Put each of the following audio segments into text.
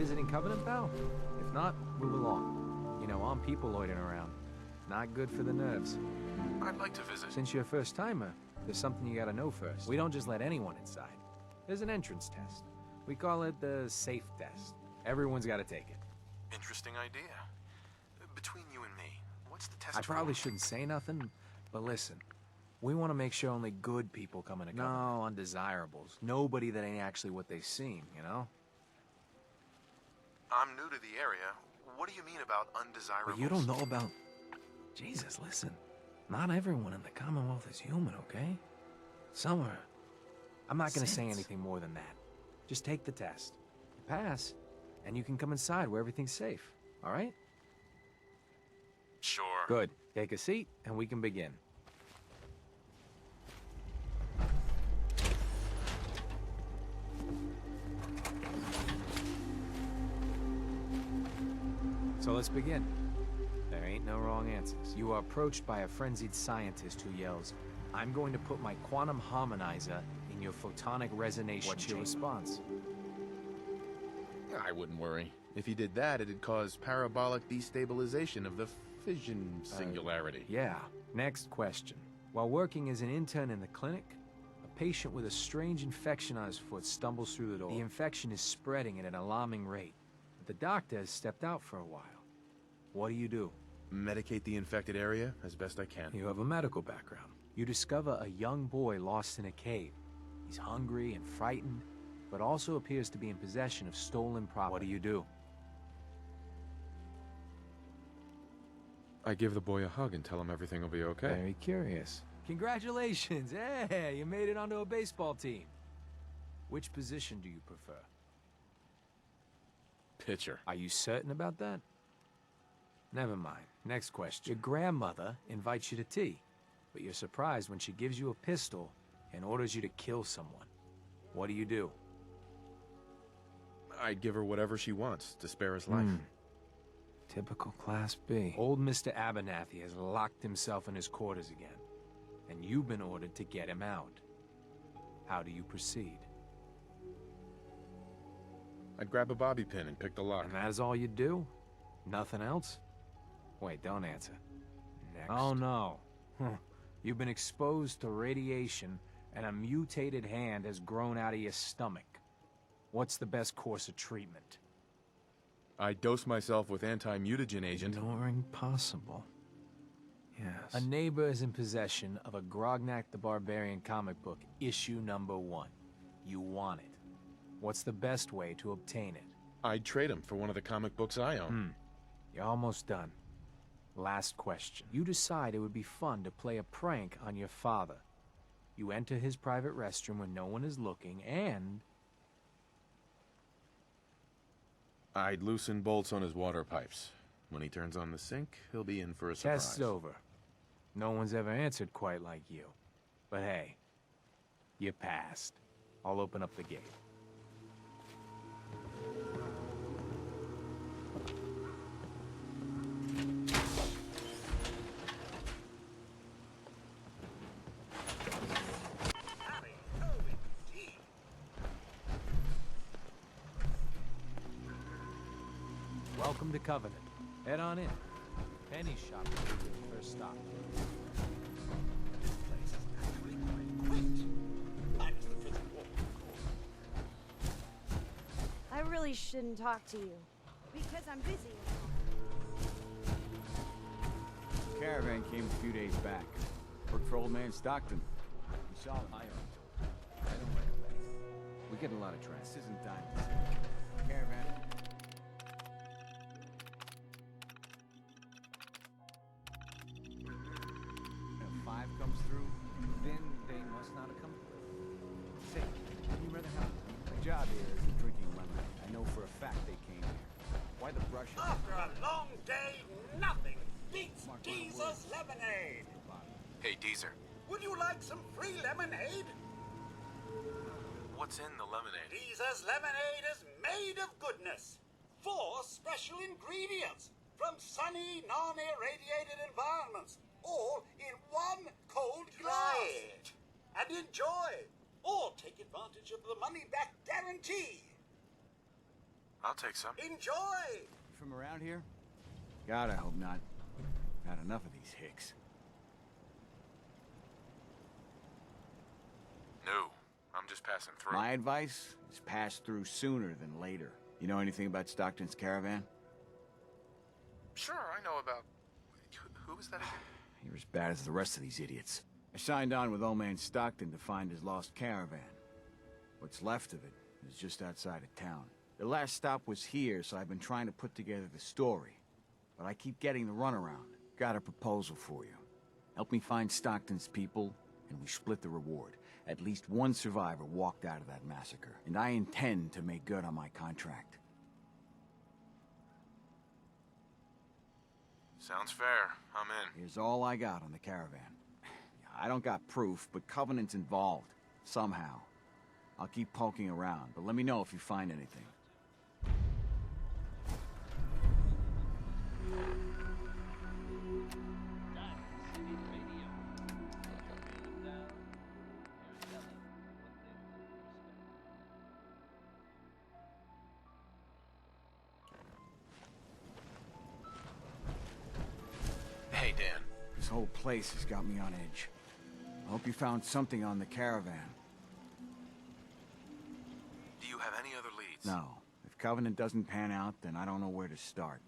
visiting Covenant, pal? If not, move along. You know, armed people loitering around. Not good for the nerves. I'd like to visit. Since you're a first-timer, there's something you gotta know first. We don't just let anyone inside. There's an entrance test. We call it the safe test. Everyone's gotta take it. Interesting idea. Between you and me, what's the test I probably for? shouldn't say nothing, but listen. We want to make sure only good people come into Covenant. No undesirables. Nobody that ain't actually what they seem, you know? I'm new to the area. What do you mean about undesirables? But you don't know about... Jesus, listen. Not everyone in the Commonwealth is human, okay? Some are... I'm not gonna say anything more than that. Just take the test. You pass, and you can come inside where everything's safe, all right? Sure. Good. Take a seat, and we can begin. So let's begin. There ain't no wrong answers. You are approached by a frenzied scientist who yells, "I'm going to put my quantum harmonizer in your photonic resonation." What's your response? I wouldn't worry. If he did that, it'd cause parabolic destabilization of the fission singularity. Yeah. Next question. While working as an intern in the clinic, a patient with a strange infection on his foot stumbles through the door. The infection is spreading at an alarming rate, but the doctor has stepped out for a while. What do? Medicate the infected area as best I can. You have a medical background. You discover a young boy lost in a cave. He's hungry and frightened, but also appears to be in possession of stolen property. What do? I give the boy a hug and tell him everything will be okay. Very curious. Congratulations! Hey, you made it onto a baseball team. Which position do you prefer? Pitcher. Are you certain about that? Never mind. Next question. Your grandmother invites you to tea, but you're surprised when she gives you a pistol and orders you to kill someone. What do? I'd give her whatever she wants to spare his life. Typical Class B. Old Mr. Abernathy has locked himself in his quarters again, and you've been ordered to get him out. How do you proceed? I'd grab a bobby pin and pick the lock. And that is all you do? Nothing else? Wait, don't answer. Next. Oh no. You've been exposed to radiation, and a mutated hand has grown out of your stomach. What's the best course of treatment? I dose myself with anti-mutagen agent. Ignoring possible. Yes. A neighbor is in possession of a Grognak the Barbarian comic book, issue number 1. You want it. What's the best way to obtain it? I'd trade him for one of the comic books I own. You're almost done. Last question. You decide it would be fun to play a prank on your father. You enter his private restroom when no one is looking, and... I'd loosen bolts on his water pipes. When he turns on the sink, he'll be in for a surprise. Test's over. No one's ever answered quite like you. But hey, you passed. I'll open up the gate. Welcome to Covenant. Head on in. Penny shop will be your first stop. This place is actually quite quaint. Minus the prison wall, of course. I really shouldn't talk to you, because I'm busy. Caravan came a few days back. Worked for old man Stockton. We saw him. I don't like that. We get a lot of trash. This isn't diamonds. Caravan. If 5 comes through, then they must not have come. Say, can you rather have my job here is drinking lemonade. I know for a fact they came here. Why the brush? After a long day, nothing beats Deezer's lemonade. Hey, Deezer. Would you like some free lemonade? What's in the lemonade? Deezer's lemonade is made of goodness. 4 special ingredients from sunny, non-irradiated environments, all in one cold glass. And enjoy, or take advantage of the money-back guarantee. I'll take some. Enjoy! You from around here? God, I hope not. Had enough of these hicks. No, I'm just passing through. My advice is pass through sooner than later. You know anything about Stockton's caravan? Sure, I know about... Who was that again? You're as bad as the rest of these idiots. I signed on with old man Stockton to find his lost caravan. What's left of it is just outside of town. The last stop was here, so I've been trying to put together the story. But I keep getting the runaround. Got a proposal for you. Help me find Stockton's people, and we split the reward. At least one survivor walked out of that massacre, and I intend to make good on my contract. Sounds fair. I'm in. Here's all I got on the caravan. I don't got proof, but Covenant's involved. Somehow. I'll keep poking around, but let me know if you find anything. Hey, Dan. This whole place has got me on edge. I hope you found something on the caravan. Do you have any other leads? No. If Covenant doesn't pan out, then I don't know where to start.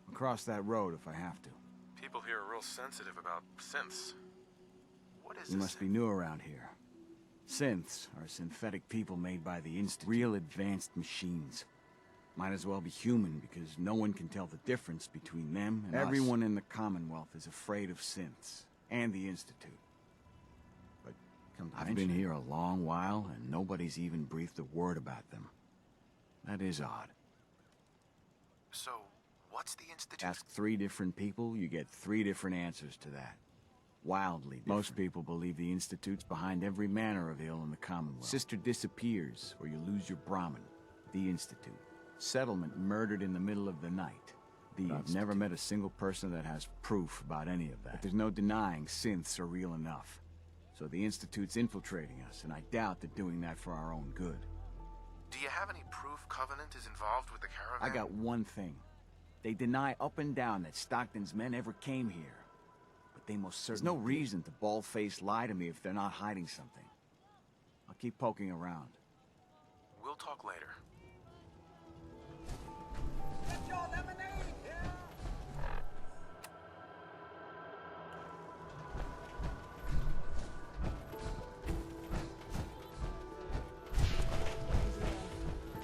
I'll cross that road if I have to. People here are real sensitive about synths. What is You this? must be new around here. Synths are synthetic people made by the Institute. Real advanced machines. Might as well be human because no one can tell the difference between them and everyone in the Commonwealth is afraid of synths and the Institute. But I've been here a long while and nobody's even breathed a word about them. That is odd. So, what's the Institute? Ask 3 different people, you get 3 different answers to that. Wildly different. Most people believe the Institute's behind every manner of ill in the Commonwealth. Sister disappears, or you lose your Brahmin. The Institute. Settlement murdered in the middle of the night. I've never met a single person that has proof about any of that. But there's no denying synths are real enough. So the Institute's infiltrating us, and I doubt they're doing that for our own good. Do you have any proof Covenant is involved with the caravan? I got one thing. They deny up and down that Stockton's men ever came here. But they most certainly There's no reason to bald-faced lie to me if they're not hiding something. I'll keep poking around. We'll talk later. Get your lemonade here!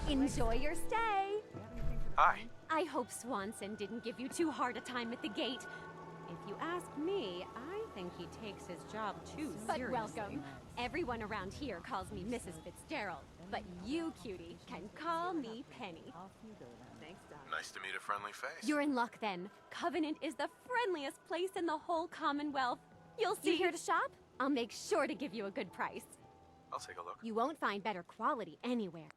Enjoy your stay. Hi. I hope Swanson didn't give you too hard a time at the gate. If you ask me, I think he takes his job too seriously. But welcome. Everyone around here calls me Mrs. Fitzgerald, but you, cutie, can call me Penny. Nice to meet a friendly face. You're in luck then. Covenant is the friendliest place in the whole Commonwealth. You'll see. You here to shop? I'll make sure to give you a good price. I'll take a look. You won't find better quality anywhere.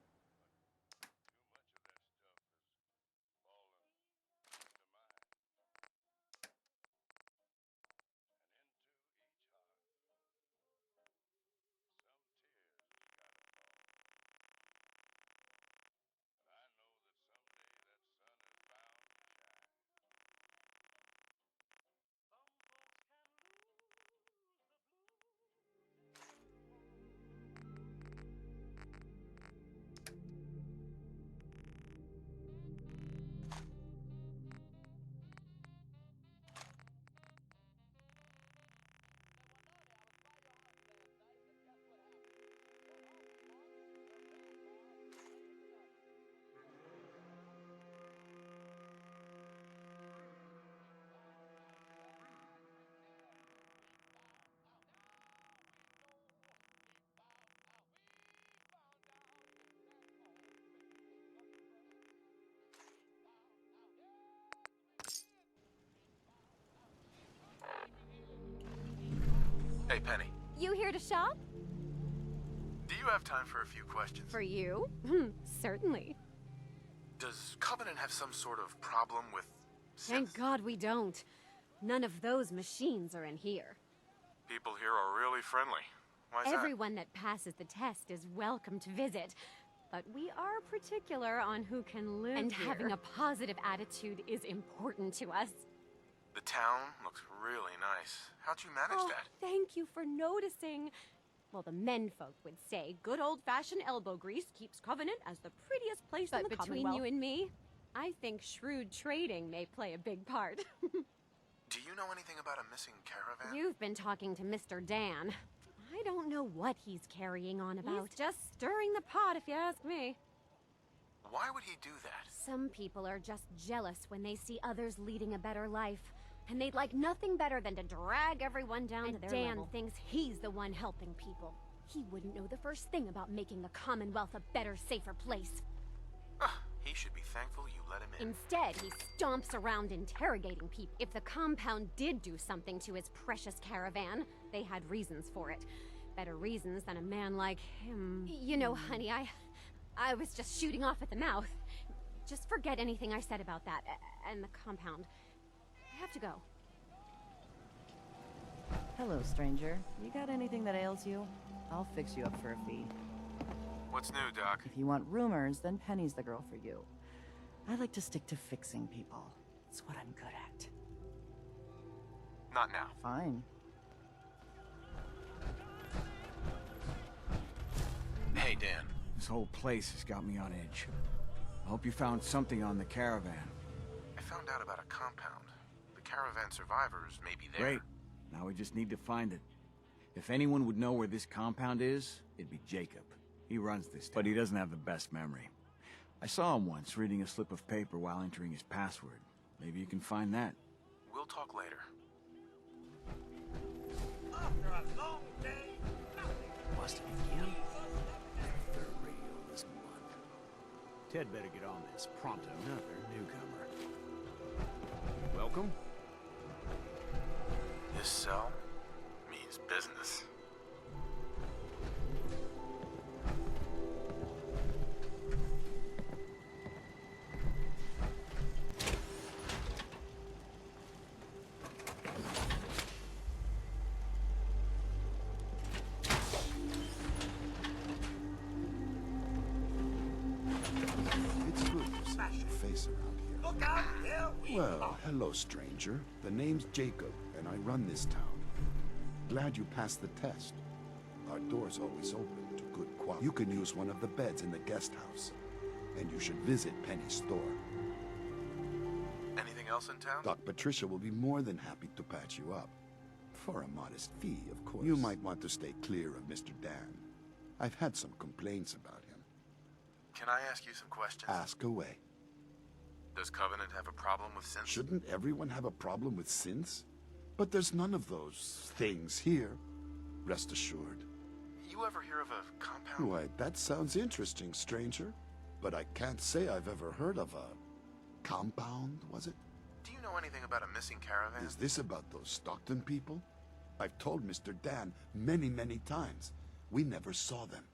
Hey, Penny. You here to shop? Do you have time for a few questions? For you? Certainly. Does Covenant have some sort of problem with Thank synths? God we don't. None of those machines are in here. People here are really friendly. Why's Everyone that passes the test is welcome to visit. But we are particular on who can live and here. Having a positive attitude is important to us. The town looks really nice. How'd you manage that? Thank you for noticing. Well, the menfolk would say good old-fashioned elbow grease keeps Covenant as the prettiest place in the Commonwealth. But between you and me, I think shrewd trading may play a big part. Do you know anything about a missing caravan? You've been talking to Mr. Dan. I don't know what he's carrying on about. He's just stirring the pot, if you ask me. Why would he do that? Some people are just jealous when they see others leading a better life. And they'd like nothing better than to drag everyone down to their level. Dan thinks he's the one helping people. He wouldn't know the first thing about making the Commonwealth a better, safer place. He should be thankful you let him in. Instead, he stomps around interrogating people. If the compound did do something to his precious caravan, they had reasons for it. Better reasons than a man like him. You know, honey, I was just shooting off at the mouth. Just forget anything I said about that and the compound. I have to go. Hello, stranger. You got anything that ails you? I'll fix you up for a fee. What's new, Doc? If you want rumors, then Penny's the girl for you. I like to stick to fixing people. It's what I'm good at. Not now. Fine. Hey, Dan. This whole place has got me on edge. I hope you found something on the caravan. I found out about a compound. The caravan survivors may be there. Great. Now we just need to find it. If anyone would know where this compound is, it'd be Jacob. He runs this town, but he doesn't have the best memory. I saw him once reading a slip of paper while entering his password. Maybe you can find that. We'll talk later. After a long day, nothing. Must have been him. Third radio this month. Ted better get on this. Prompt another newcomer. Welcome. This cell means business. It's good to see your face around here. Look out, there we Well, are. hello, stranger. The name's Jacob, and I run this town. Glad you passed the test. Our door's always open to good quality. You can use one of the beds in the guest house, and you should visit Penny's store. Anything else in town? Doc Patricia will be more than happy to patch you up. For a modest fee, of course. You might want to stay clear of Mr. Dan. I've had some complaints about him. Can I ask you some questions? Ask away. Does Covenant have a problem with synths? Shouldn't everyone have a problem with synths? But there's none of those things here. Rest assured. You ever hear of a compound? Why, that sounds interesting, stranger. But I can't say I've ever heard of a compound, was it? Do you know anything about a missing caravan? Is this about those Stockton people? I've told Mr. Dan many, many times. We never saw them.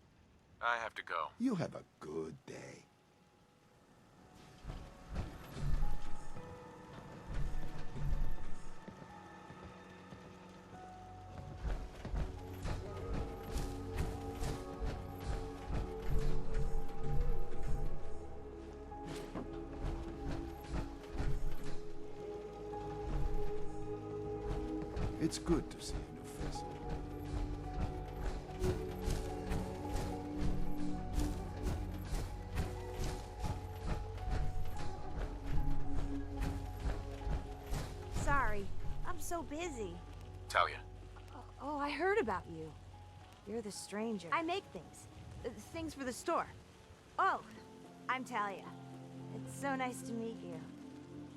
I have to go. You have a good day. It's good to see a new face. Sorry, I'm so busy. Talia. Oh, I heard about you. You're the stranger. I make things. Things for the store. Oh, I'm Talia. It's so nice to meet you.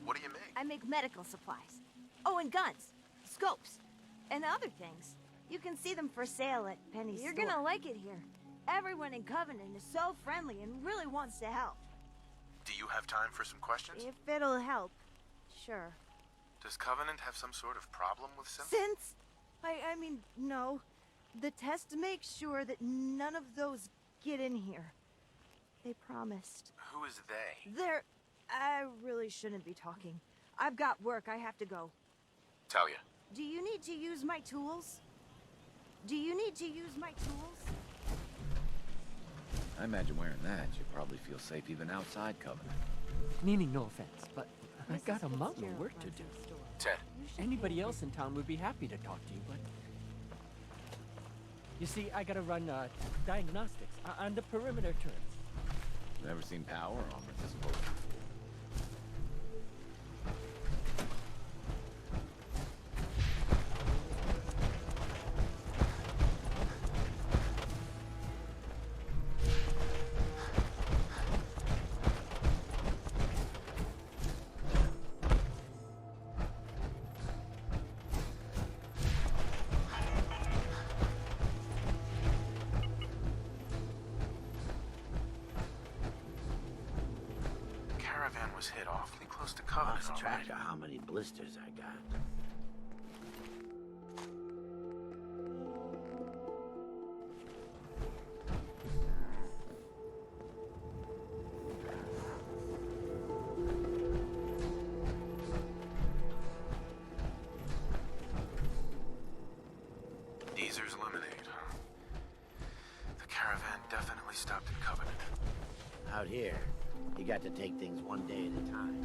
What do you make? I make medical supplies. Oh, and guns, scopes, and other things. You can see them for sale at Penny's store. You're gonna like it here. Everyone in Covenant is so friendly and really wants to help. Do you have time for some questions? If it'll help, sure. Does Covenant have some sort of problem with synths? Since, I mean, no. The test makes sure that none of those get in here. They promised. Who is they? I really shouldn't be talking. I've got work, I have to go. Talia. Do you need to use my tools? Do you need to use my tools? I imagine wearing that, you probably feel safe even outside Covenant. Meaning no offense, but I got a mountain of work to do. Ted. Anybody else in town would be happy to talk to you, but... You see, I gotta run diagnostics on the perimeter turrets. Never seen power armor this close. Caravan was hit awfully close to Covenant. Lost track of how many blisters I got. Deezer's lemonade. The caravan definitely stopped at Covenant. Out here, you got to take things one day at a time.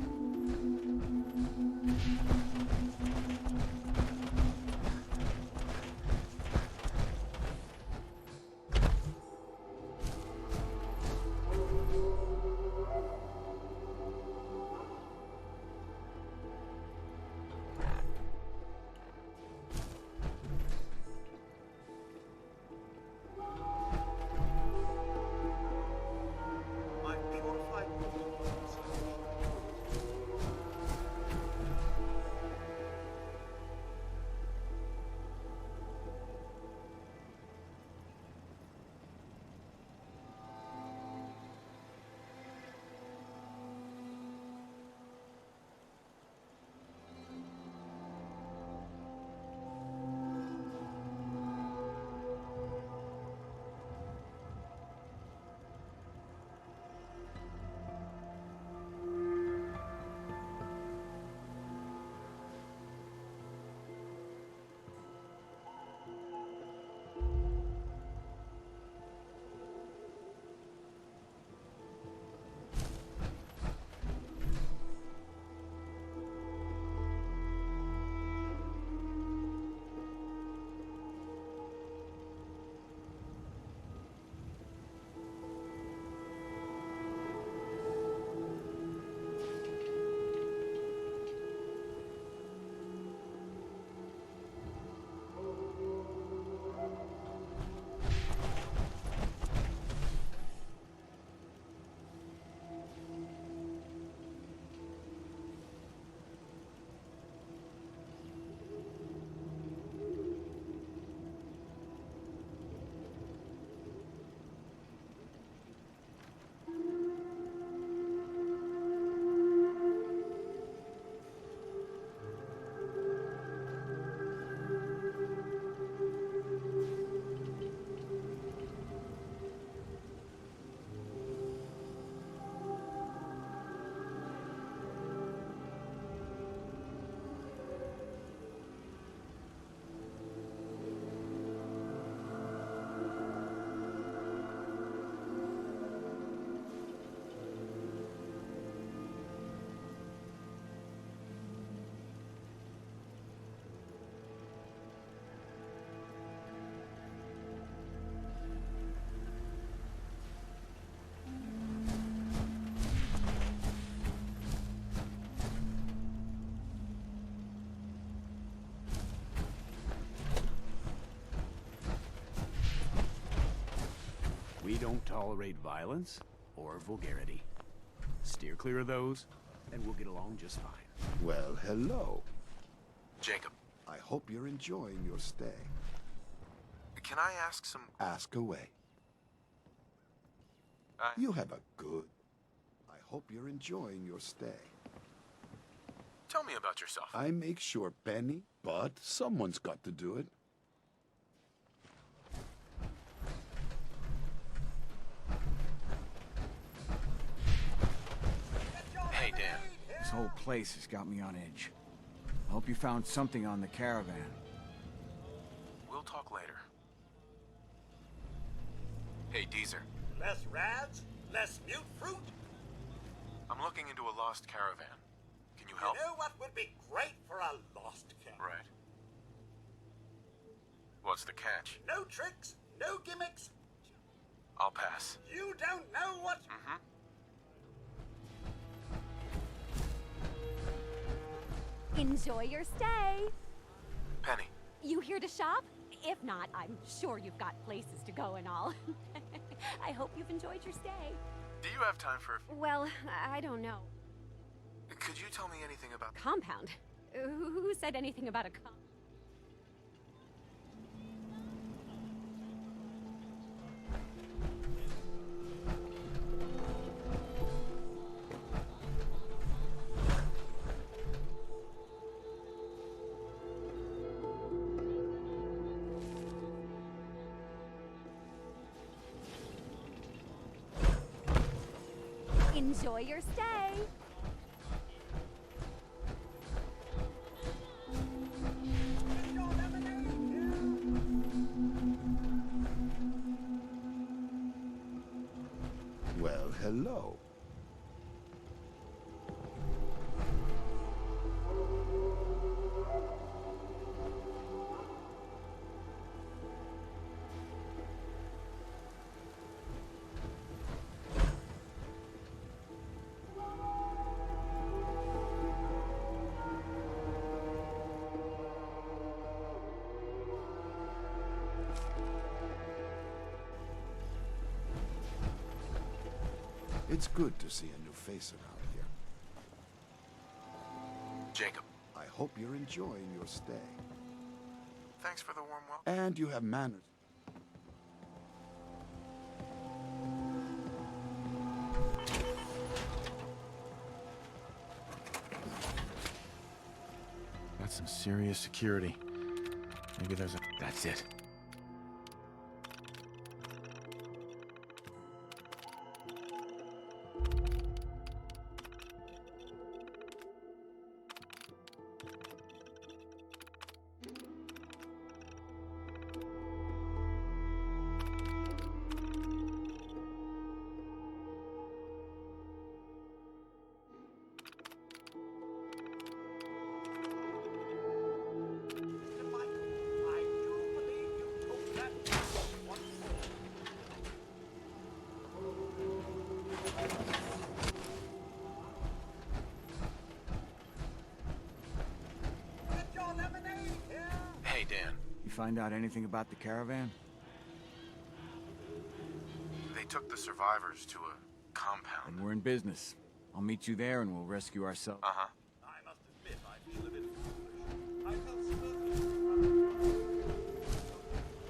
My purified We don't tolerate violence or vulgarity. Steer clear of those, and we'll get along just fine. Well, hello. Jacob, I hope you're enjoying your stay. can I ask some... Ask away. You have a good... I hope you're enjoying your stay. Tell me about yourself. I make sure Benny, but someone's got to do it. Hey, Dan. This whole place has got me on edge. I hope you found something on the caravan. We'll talk later. Hey, Deezer. Less rads? Less mute fruit? I'm looking into a lost caravan. Can you help? You know what would be great for a lost caravan? Right. What's the catch? No tricks, no gimmicks. I'll pass. You don't know what... Enjoy your stay. Penny. You here to shop? If not, I'm sure you've got places to go and all. I hope you've enjoyed your stay. Do you have time for... Well, I don't know. Could you tell me anything about... Compound? Who said anything about a compound? Enjoy your stay. Well, hello. It's good to see a new face around here. Jacob. I hope you're enjoying your stay. Thanks for the warm welcome. And you have manners. That's some serious security. Maybe there's a... That's it. Hey, Dan. You find out anything about the caravan? They took the survivors to a compound. And we're in business. I'll meet you there and we'll rescue ourselves. Uh-huh. I must admit, I feel a bit foolish. I felt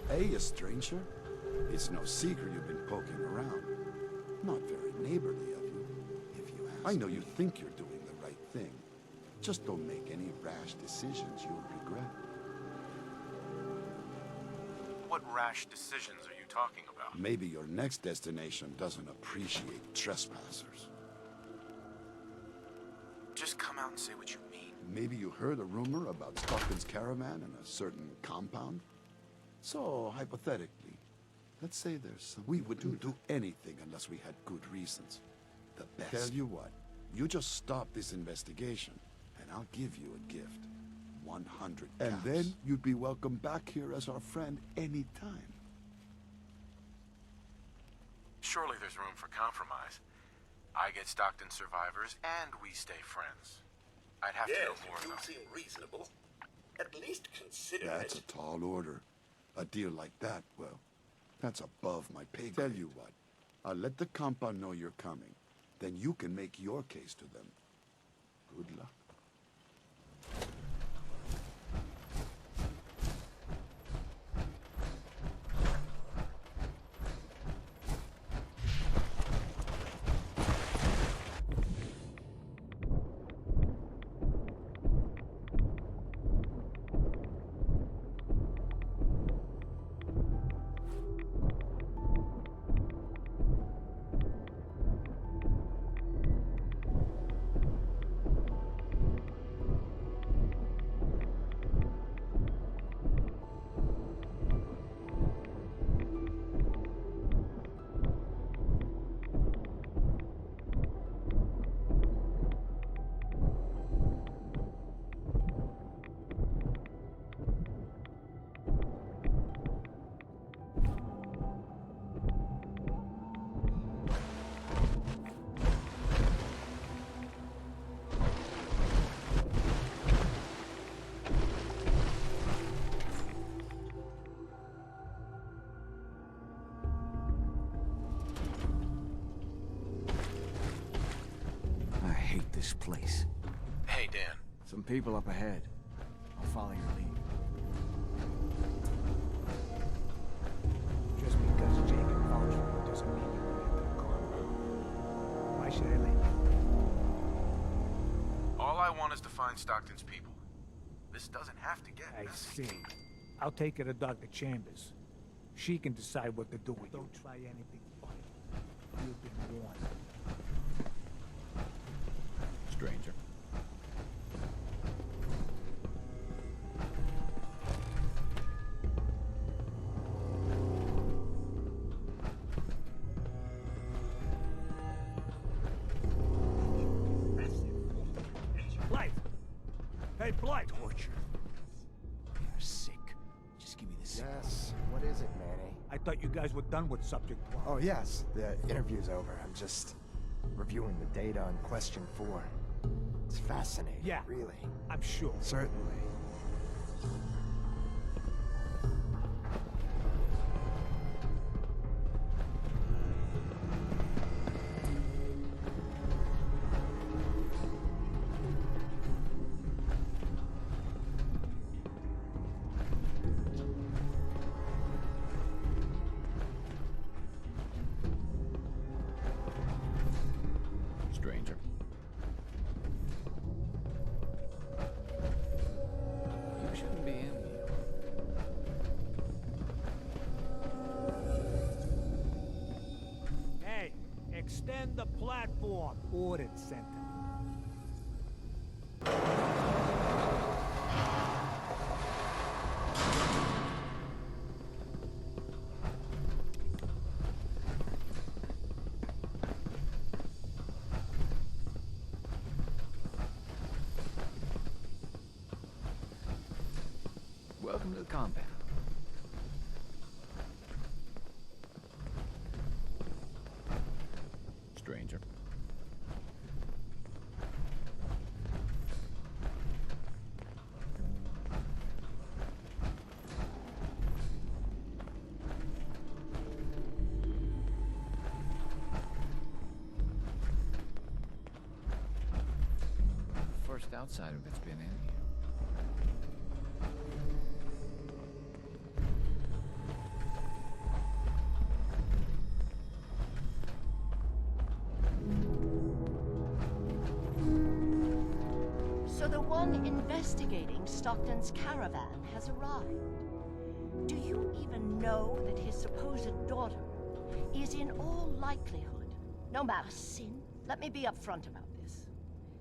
Hey, a stranger? It's no secret you've been poking around. Not very neighborly of you, if you ask. I know you think you're doing the right thing. Just don't make any rash decisions you'll regret. What rash decisions are you talking about? Maybe your next destination doesn't appreciate trespassers. Just come out and say what you mean. Maybe you heard a rumor about Stockton's caravan in a certain compound? So, hypothetically, let's say there's some... We wouldn't do anything unless we had good reasons. The best. Tell you what, you just stop this investigation, and I'll give you a gift. 100 cows. And then you'd be welcome back here as our friend anytime. Surely there's room for compromise. I get Stockton survivors, and we stay friends. I'd have to know more, you though. seem reasonable. At least consider That's it. a tall order. A deal like that, well, that's above my pay grade. Tell you what, I'll let the compound know you're coming. Then you can make your case to them. Good luck. people up ahead. I'll follow your lead. Just because Jacob vouched for you doesn't mean you can enter the compound. Why should I let you? All I want is to find Stockton's people. This doesn't have to get I messy. see. I'll take her to Dr. Chambers. She can decide what to do with you. Don't try anything funny. You've been warned. Stranger. Blythe! Hey, Blythe! Torture. You're sick. Just give me the signal. Yes. What is it, Manny? I thought you guys were done with subject 1. Oh, yes. The interview's over. I'm just reviewing the data on question 4. It's fascinating. Yeah. Really. I'm sure. Certainly. Stranger. You shouldn't be in here. Hey, extend the platform. Ordered, Center. Welcome to the compound. Stranger. First outsider that's been in here. So the one investigating Stockton's caravan has arrived. Do you even know that his supposed daughter is in all likelihood, no matter sin? Let me be upfront about this.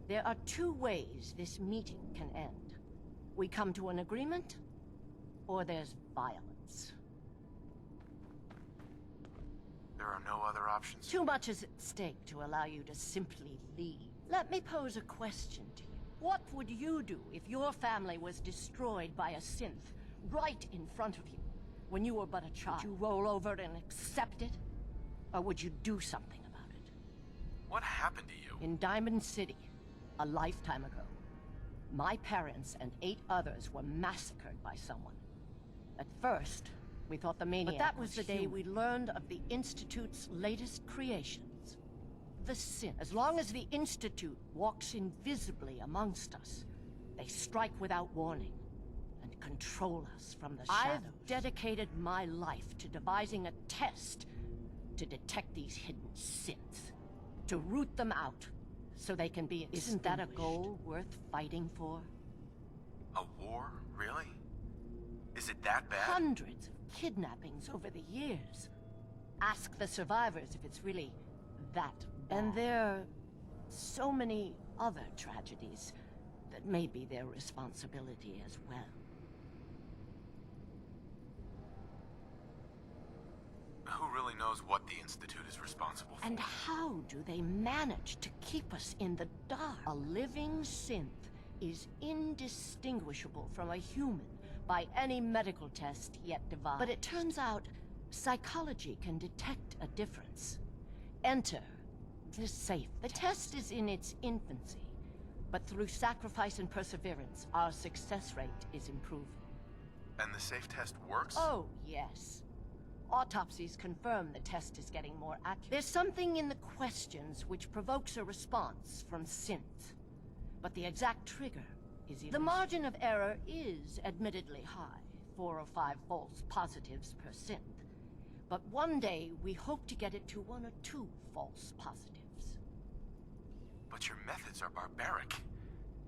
There are 2 ways this meeting can end. We come to an agreement, or there's violence. There are no other options. Too much is at stake to allow you to simply leave. Let me pose a question to you. What would you do if your family was destroyed by a synth right in front of you when you were but a child? Would you roll over and accept it? Or would you do something about it? What happened to you? In Diamond City, a lifetime ago, my parents and 8 others were massacred by someone. At first, we thought the maniac. But that was the day we learned of the Institute's latest creations. The Sin. As long as the Institute walks invisibly amongst us, they strike without warning and control us from the shadows. I've dedicated my life to devising a test to detect these hidden synths, to root them out so they can be extinguished. Isn't that a goal worth fighting for? A war? Really? Is it that bad? Hundreds of kidnappings over the years. Ask the survivors if it's really that bad. And there are so many other tragedies that may be their responsibility as well. Who really knows what the Institute is responsible for? And how do they manage to keep us in the dark? A living synth is indistinguishable from a human by any medical test yet devised. But it turns out psychology can detect a difference. Enter the safe. The test is in its infancy, but through sacrifice and perseverance, our success rate is improving. And the safe test works? Oh, yes. Autopsies confirm the test is getting more accurate. There's something in the questions which provokes a response from synth, but the exact trigger is the margin of error is admittedly high, 4 or 5 false positives per synth. But one day, we hope to get it to 1 or 2 false positives. But your methods are barbaric.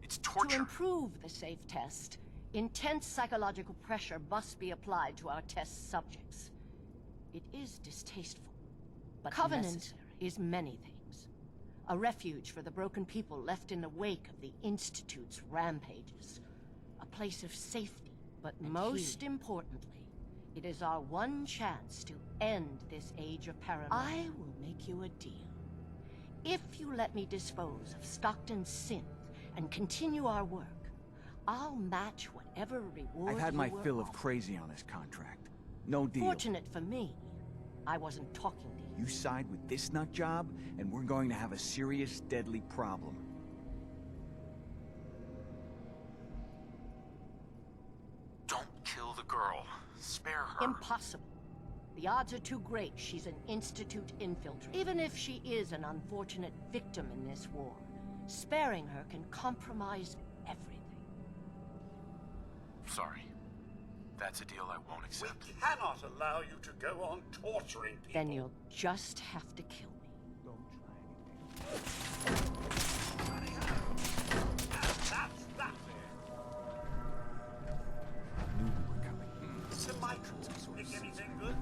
It's torture. To improve the safe test, intense psychological pressure must be applied to our test subjects. It is distasteful, but Covenant necessary. Is many things. A refuge for the broken people left in the wake of the Institute's rampages. A place of safety, but most importantly, it is our one chance to end this age of paranoia. I will make you a deal. If you let me dispose of Stockton's synth and continue our work, I'll match whatever reward I've had my you fill were of crazy on this contract. No deal. Fortunate for me, I wasn't talking to you. You side with this nut job, and we're going to have a serious, deadly problem. Don't kill the girl. Spare her. Impossible. The odds are too great she's an Institute infiltrator. Even if she is an unfortunate victim in this war, sparing her can compromise everything. Sorry. That's a deal I won't accept. We cannot allow you to go on torturing people. Then you'll just have to kill me. Don't try anything. That's that. Knew we were coming. The migrants make anything good?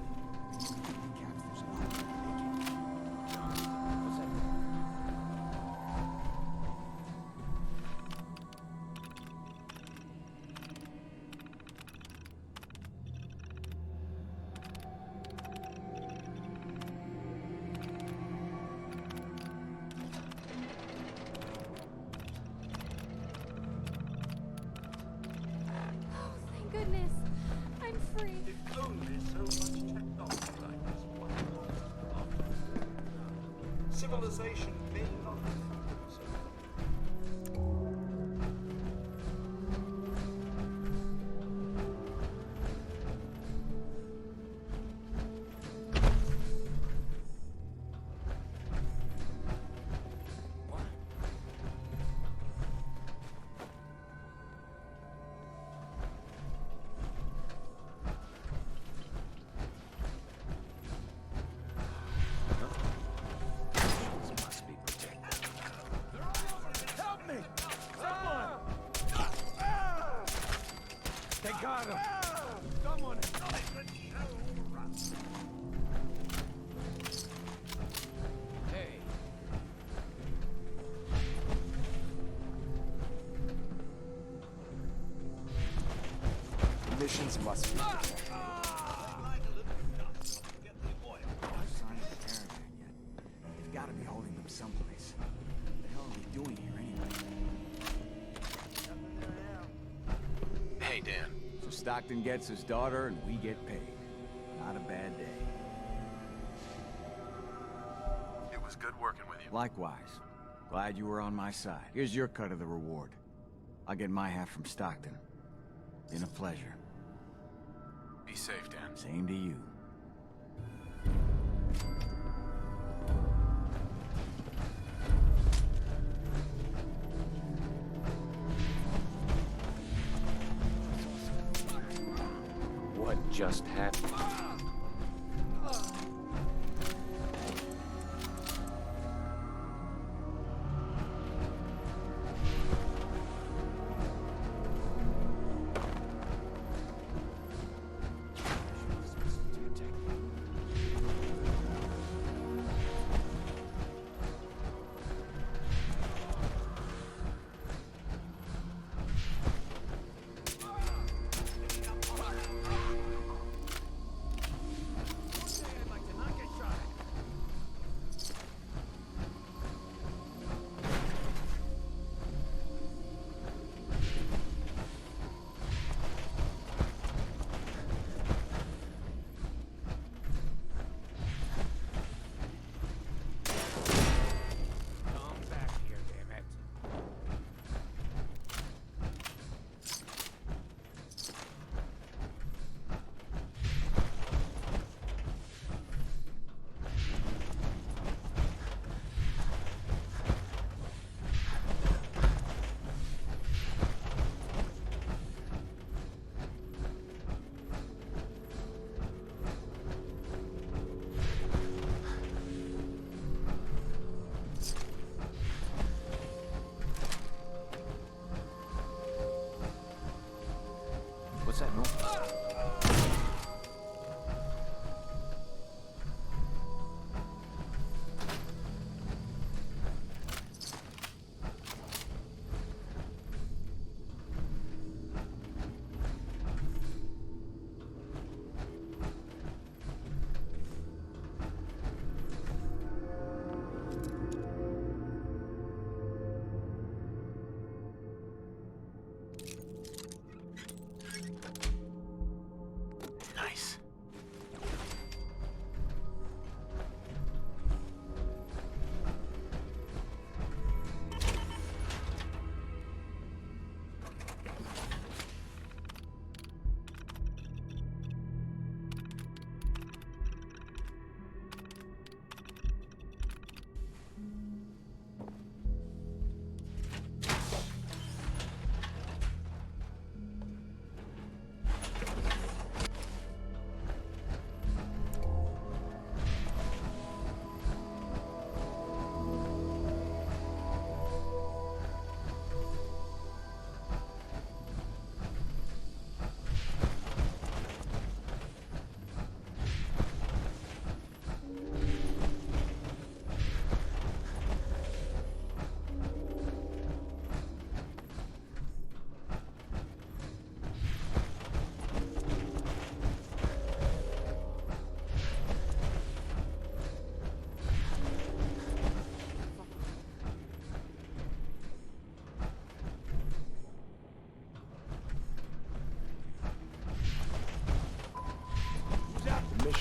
Thank goodness. I'm free. If only so much technology like this one was. Civilization may not be so. They got him! Someone! Hey. The missions must be protected. They've got to be holding them someplace. What the hell are we doing here anyway? Hey, Dan. So Stockton gets his daughter and we get paid. Not a bad day. It was good working with you. Likewise. Glad you were on my side. Here's your cut of the reward. I'll get my half from Stockton. Been a pleasure. Be safe, Dan. Same to you. What just happened?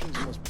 thing's almost...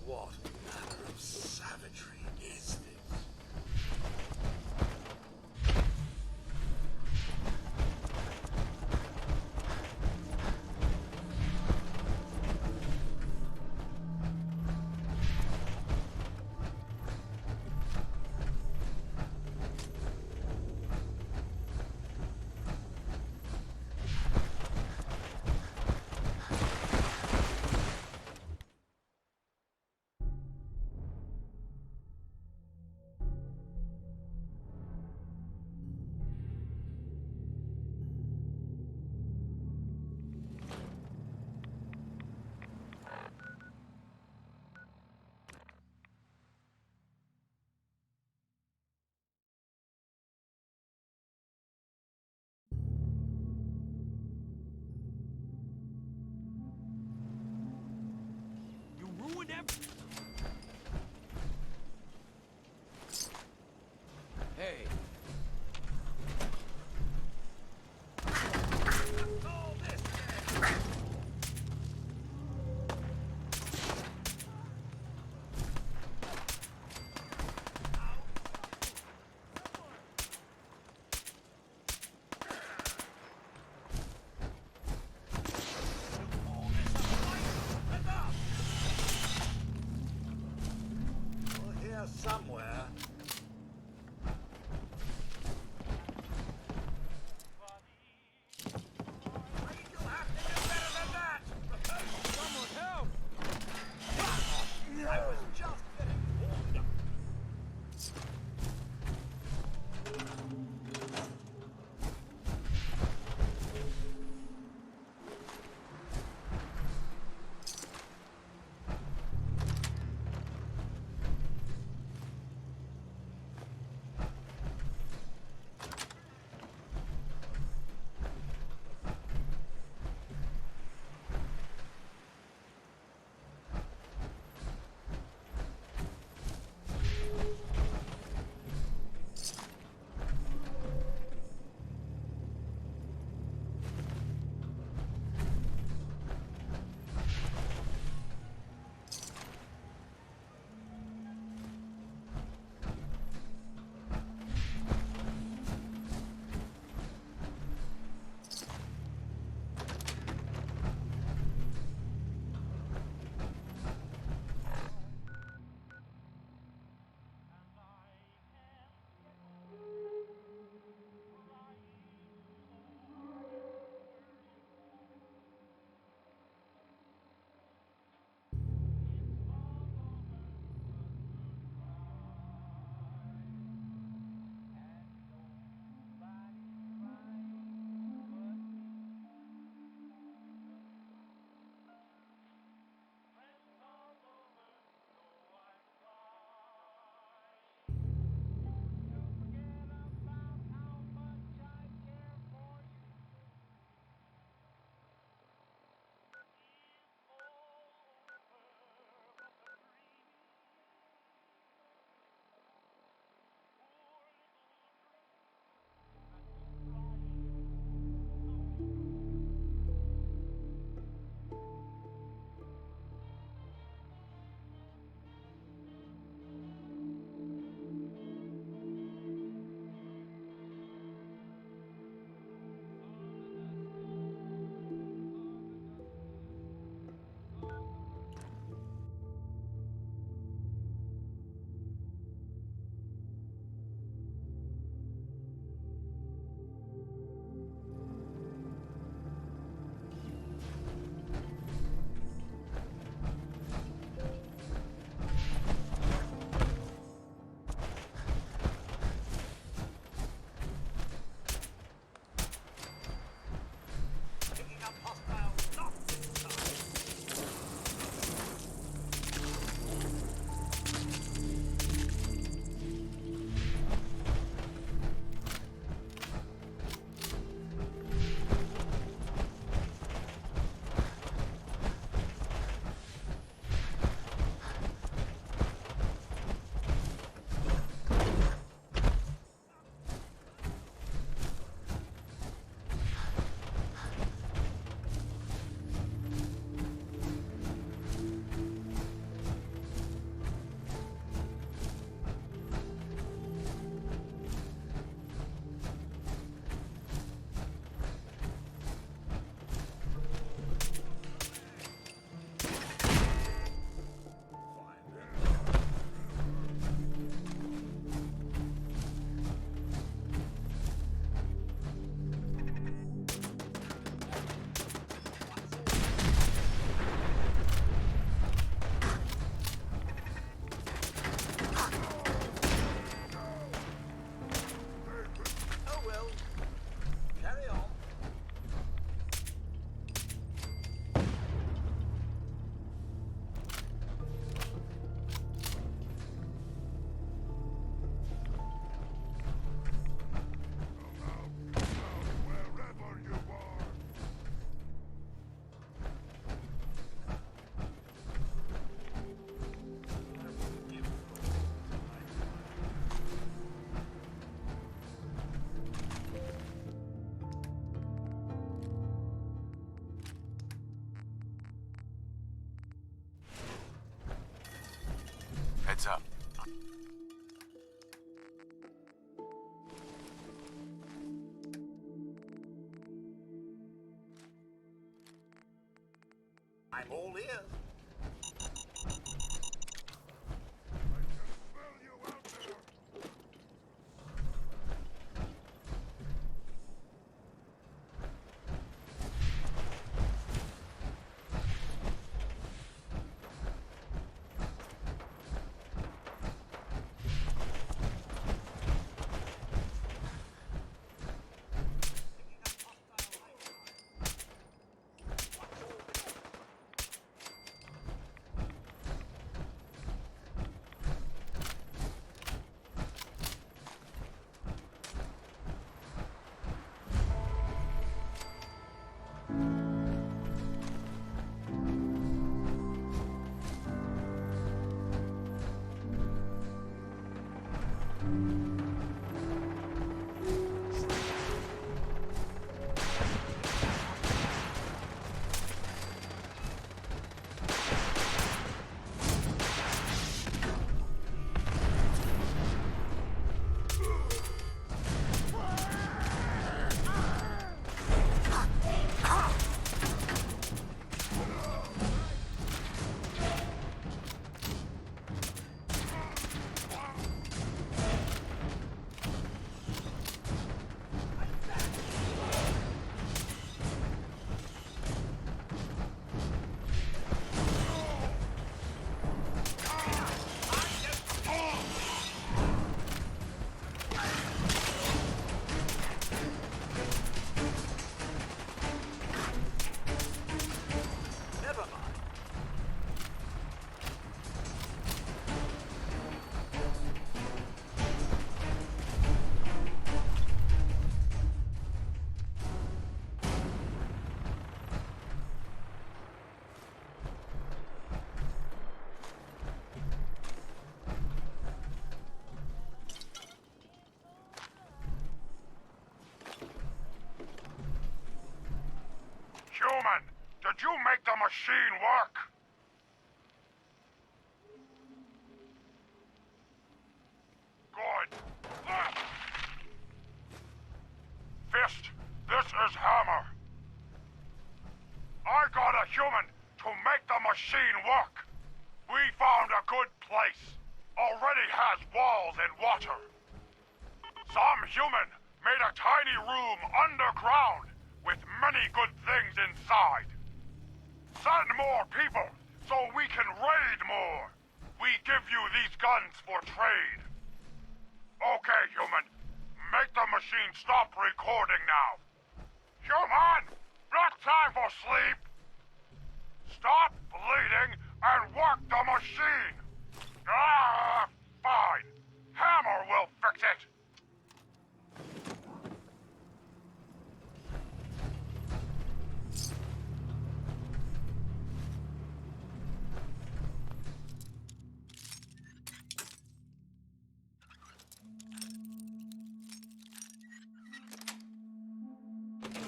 What manner of savagery is this? You ruined everything. Hey. You're here somewhere. Someone help! I was just getting warmed up. I'm all ears. Human, did you make the machine work? Good. Fist, this is Hammer. I got a human to make the machine work. We found a good place. Already has walls and water. Some human made a tiny room underground with many good things inside. Send more people so we can raid more. We give you these guns for trade. Okay, human. Make the machine stop recording now. Human! Not time for sleep! Stop bleeding and work the machine! Ah, fine. Hammer will fix it.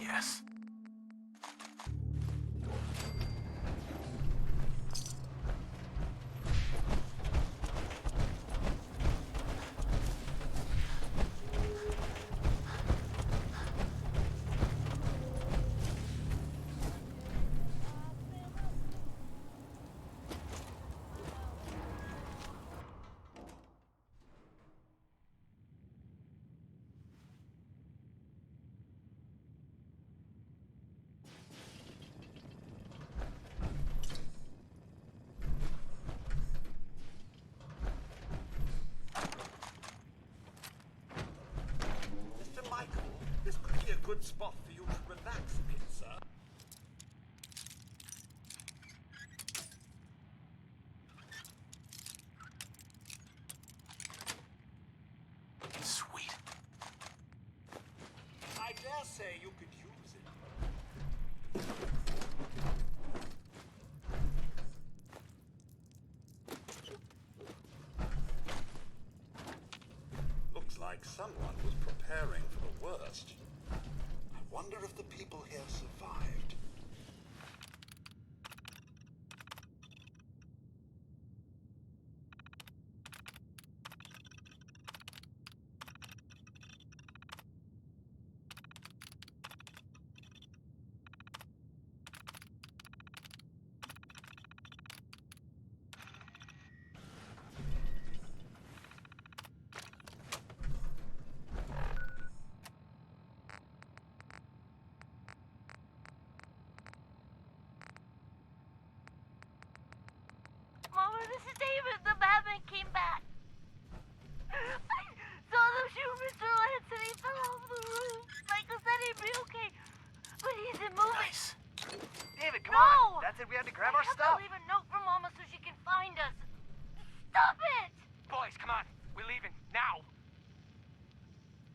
Yes. Mr. Michael, this could be a good spot for you to relax a bit, sir. Sweet. I dare say you could use it. Looks like someone was preparing for the worst. I wonder if the people here survived. I came back. I saw them shoot Mr. Lance and he fell off the roof. Michael said he'd be okay, but he isn't moving. Nice. David, come on. That's it. We have to grab our I have stuff. to leave a note for Mama so she can find us. Stop it! Boys, come on. We're leaving. Now.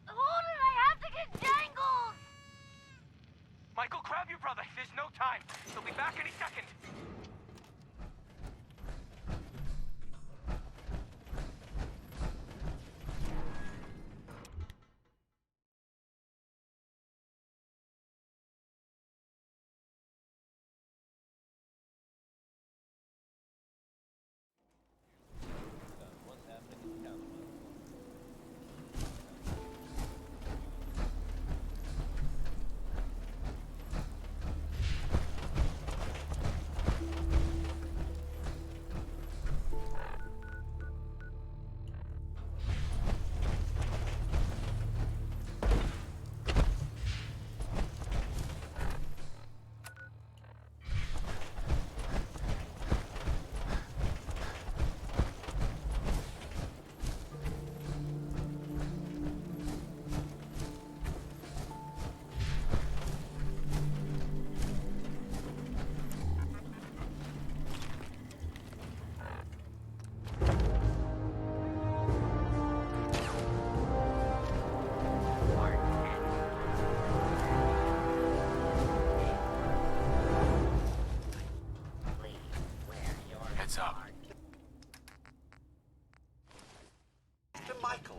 Hold it, I have to get Jangles! Michael, grab your brother. There's no time. He'll be back any second. Heads up. To Michael.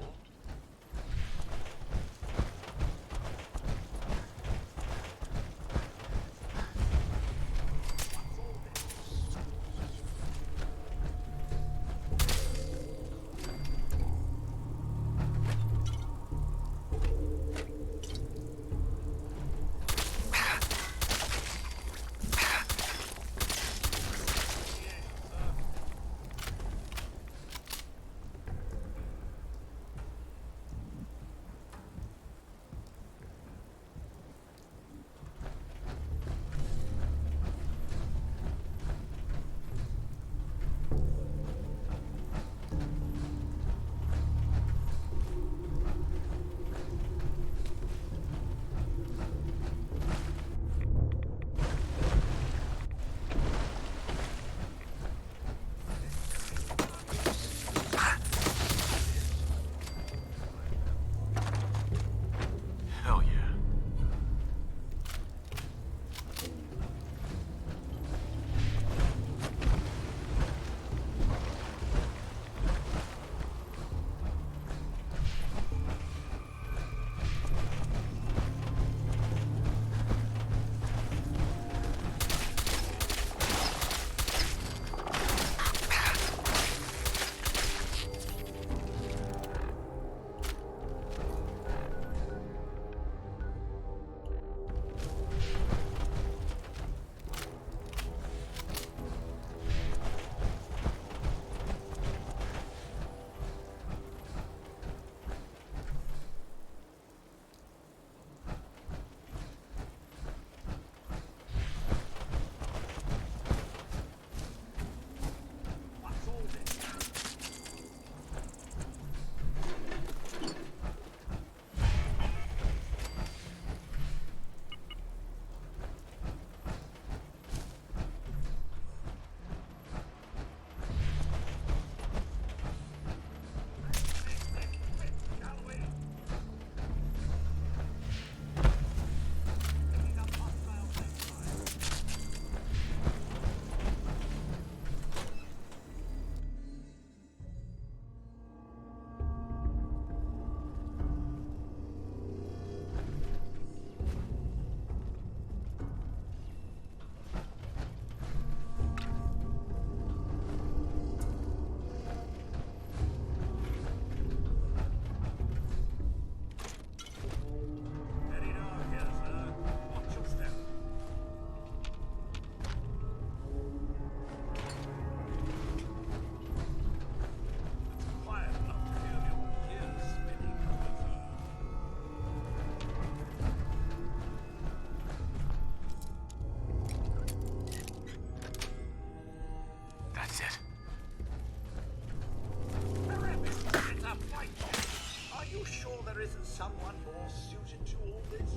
you sure there isn't someone more suited to all this?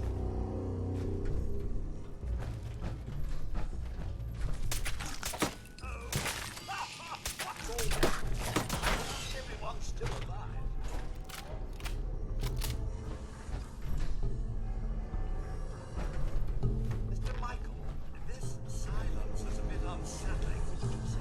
What's all that? Everyone's still alive. Mr. Michael, this silence is a bit unsettling, wouldn't you say?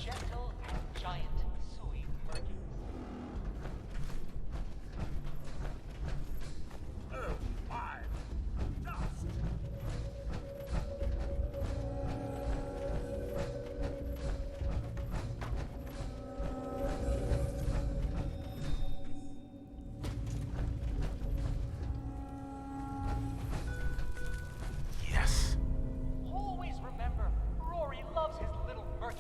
Gentle and giant sui murky. Oh, my. Dust. Yes. Always remember, Rory loves his little murkies.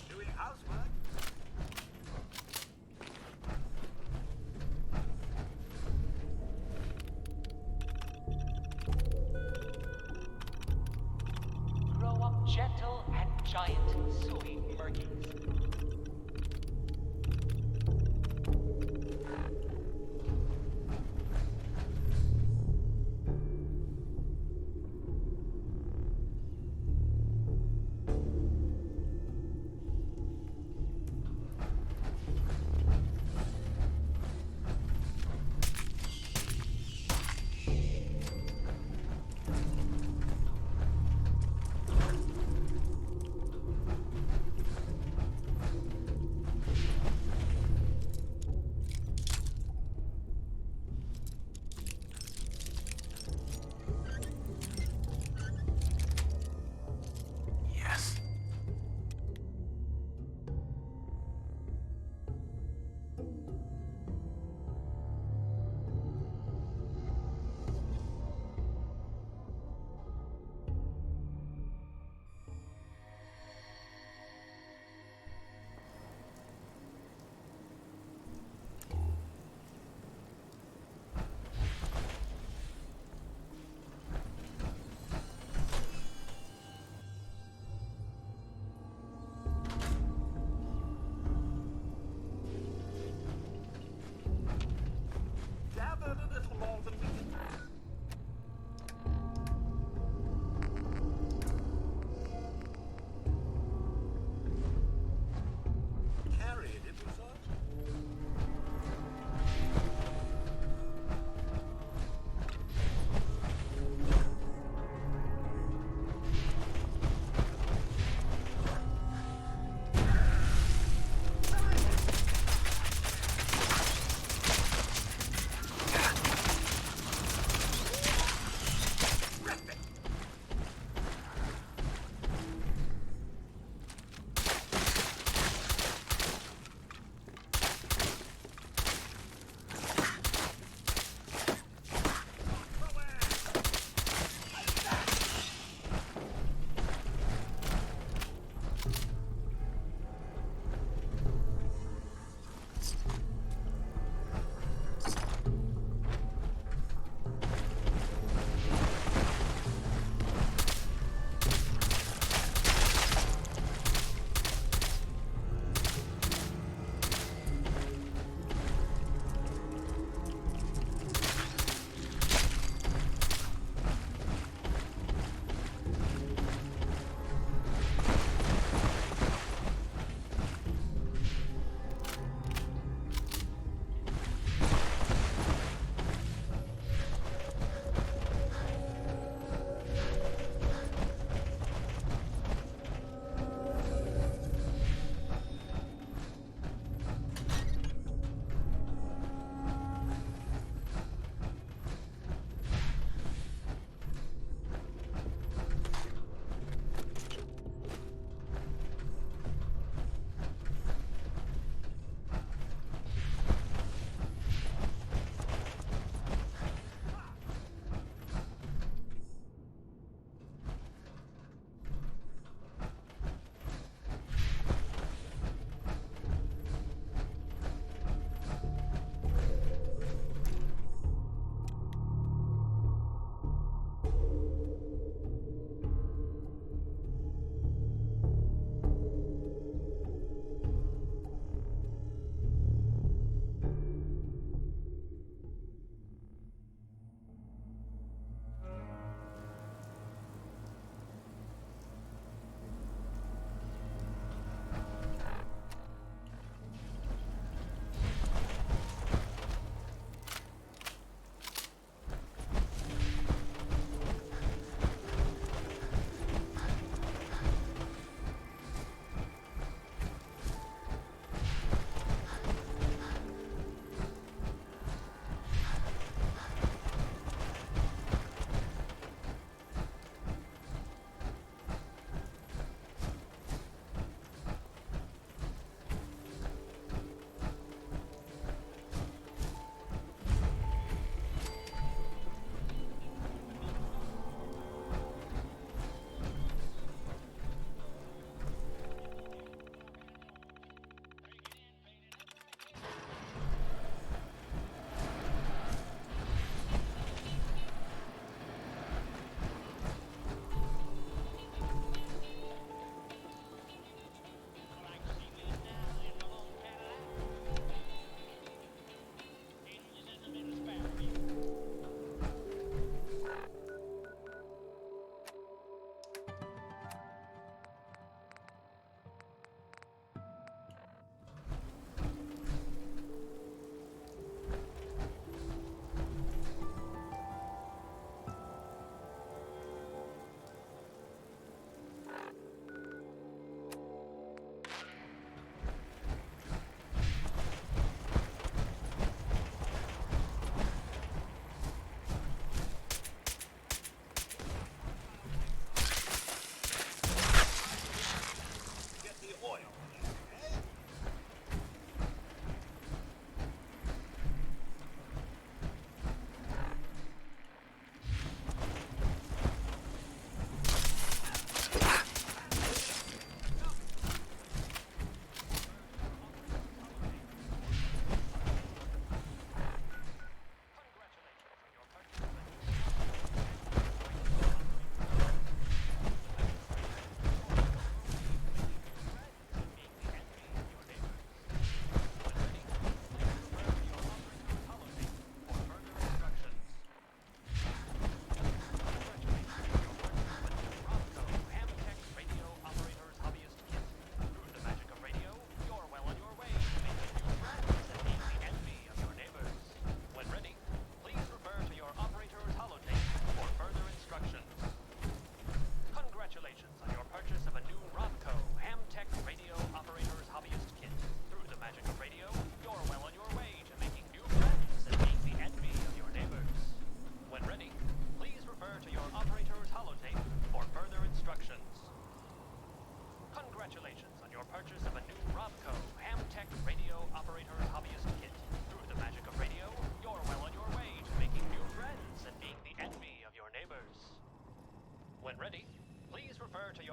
Doing housework? Grow up gentle and giant sui murkies.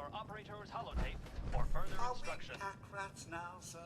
your operator's holotape for further Are we instruction. pack rats now, sir?